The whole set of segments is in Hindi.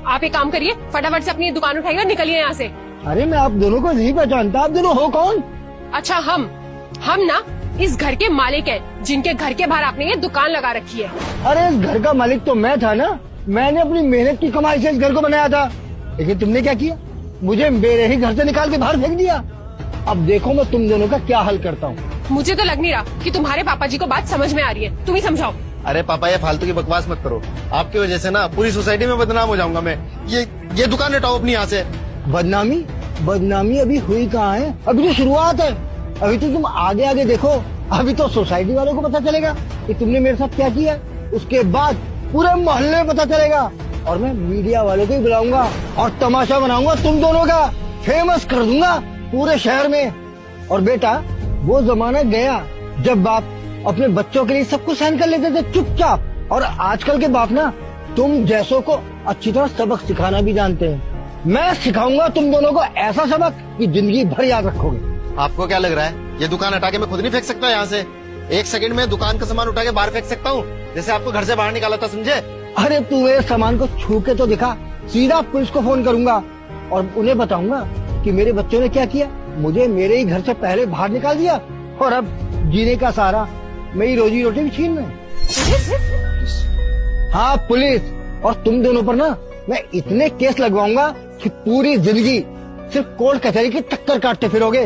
आप एक काम करिए, फटाफट से अपनी दुकान उठाइए और निकलिए यहाँ से। अरे मैं आप दोनों को नहीं पहचानता, आप दोनों हो कौन? अच्छा हम ना इस घर के मालिक हैं, जिनके घर के बाहर आपने ये दुकान लगा रखी है। अरे इस घर का मालिक तो मैं था ना, मैंने अपनी मेहनत की कमाई से इस घर को बनाया था। लेकिन तुमने क्या किया, मुझे मेरे ही घर से निकाल के बाहर फेंक दिया। अब देखो मैं तुम दोनों का क्या हल करता हूँ। मुझे तो लग नहीं रहा कि तुम्हारे पापा जी को बात समझ में आ रही है, तुम ही समझाओ। अरे पापा ये फालतू की बकवास मत करो, आपकी वजह से ना पूरी सोसाइटी में बदनाम हो जाऊंगा मैं। ये दुकान हटाओ अपनी यहाँ से। बदनामी अभी हुई कहाँ है, अभी तो शुरुआत है। अभी तो तुम आगे आगे देखो, अभी तो सोसाइटी वालों को पता चलेगा कि तुमने मेरे साथ क्या किया। उसके बाद पूरे मोहल्ले में पता चलेगा और मैं मीडिया वालों को ही बुलाऊंगा और तमाशा बनाऊंगा तुम दोनों का, फेमस कर दूंगा पूरे शहर में। और बेटा वो जमाना गया जब बाप अपने बच्चों के लिए सब कुछ सहन कर लेते थे चुपचाप, और आजकल के बाप ना तुम जैसों को अच्छी तरह सबक सिखाना भी जानते हैं। मैं सिखाऊंगा तुम दोनों को ऐसा सबक कि जिंदगी भर याद रखोगे। आपको क्या लग रहा है ये दुकान हटा के मैं खुद नहीं फेंक सकता यहाँ से? एक सेकंड में दुकान का सामान उठा के बाहर फेंक सकता हूँ, जैसे आपको घर से बाहर निकाला था, समझे? अरे तू मेरे सामान को छू के तो दिखा, सीधा पुलिस को फोन करूंगा और उन्हें बताऊंगा कि मेरे बच्चों ने क्या किया, मुझे मेरे ही घर से पहले बाहर निकाल दिया और अब जीने का सहारा मेरी रोजी रोटी भी छीन रहे। हाँ पुलिस, और तुम दोनों पर ना मैं इतने केस लगवाऊंगा कि पूरी जिंदगी सिर्फ कोर्ट कचहरी की टक्कर काटते फिरोगे।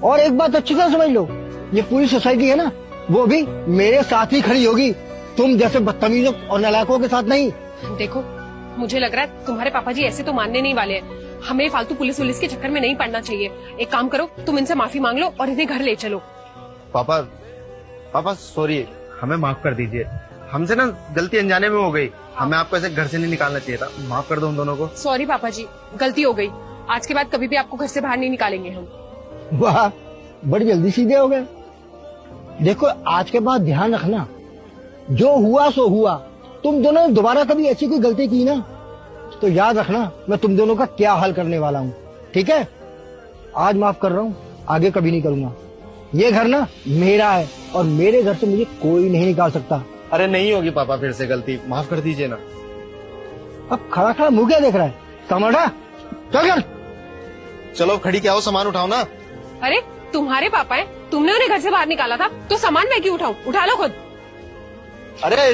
और एक बात अच्छी तरह समझ लो, ये पूरी सोसाइटी है ना, वो भी मेरे साथ ही खड़ी होगी, तुम जैसे बदतमीजों और नालायकों के साथ नहीं। देखो मुझे लग रहा है तुम्हारे पापा जी ऐसे तो मानने नहीं वाले हैं। हमें फालतू पुलिस वुलिस के चक्कर में नहीं पड़ना चाहिए। एक काम करो, तुम इनसे माफी मांग लो और इन्हें घर ले चलो। पापा सॉरी, हमें माफ कर दीजिए, हमसे ना गलती अनजाने में हो गई। हमें आपको ऐसे घर से नहीं निकालना चाहिए था, माफ कर दो हम दोनों को। सॉरी पापा जी, गलती हो गई। आज के बाद कभी भी आपको घर से बाहर नहीं निकालेंगे हम। वाह बड़ी जल्दी सीधे हो गए। देखो आज के बाद ध्यान रखना, जो हुआ सो हुआ। तुम दोनों ने दोबारा कभी ऐसी कोई गलती की ना तो याद रखना मैं तुम दोनों का क्या हाल करने वाला हूँ, ठीक है? आज माफ कर रहा हूँ, आगे कभी नहीं करूंगा। ये घर ना मेरा है और मेरे घर से मुझे कोई नहीं निकाल सकता। अरे नहीं होगी पापा फिर से गलती, माफ कर दीजिए ना। अब खड़ा खड़ा मुंह क्या देख रहा है, समझा? चल कर। चलो खड़ी क्या हो, सामान उठाओ ना। अरे तुम्हारे पापा हैं, तुमने उन्हें घर से बाहर निकाला था तो सामान मैं क्यों उठाऊं? उठा लो खुद। अरे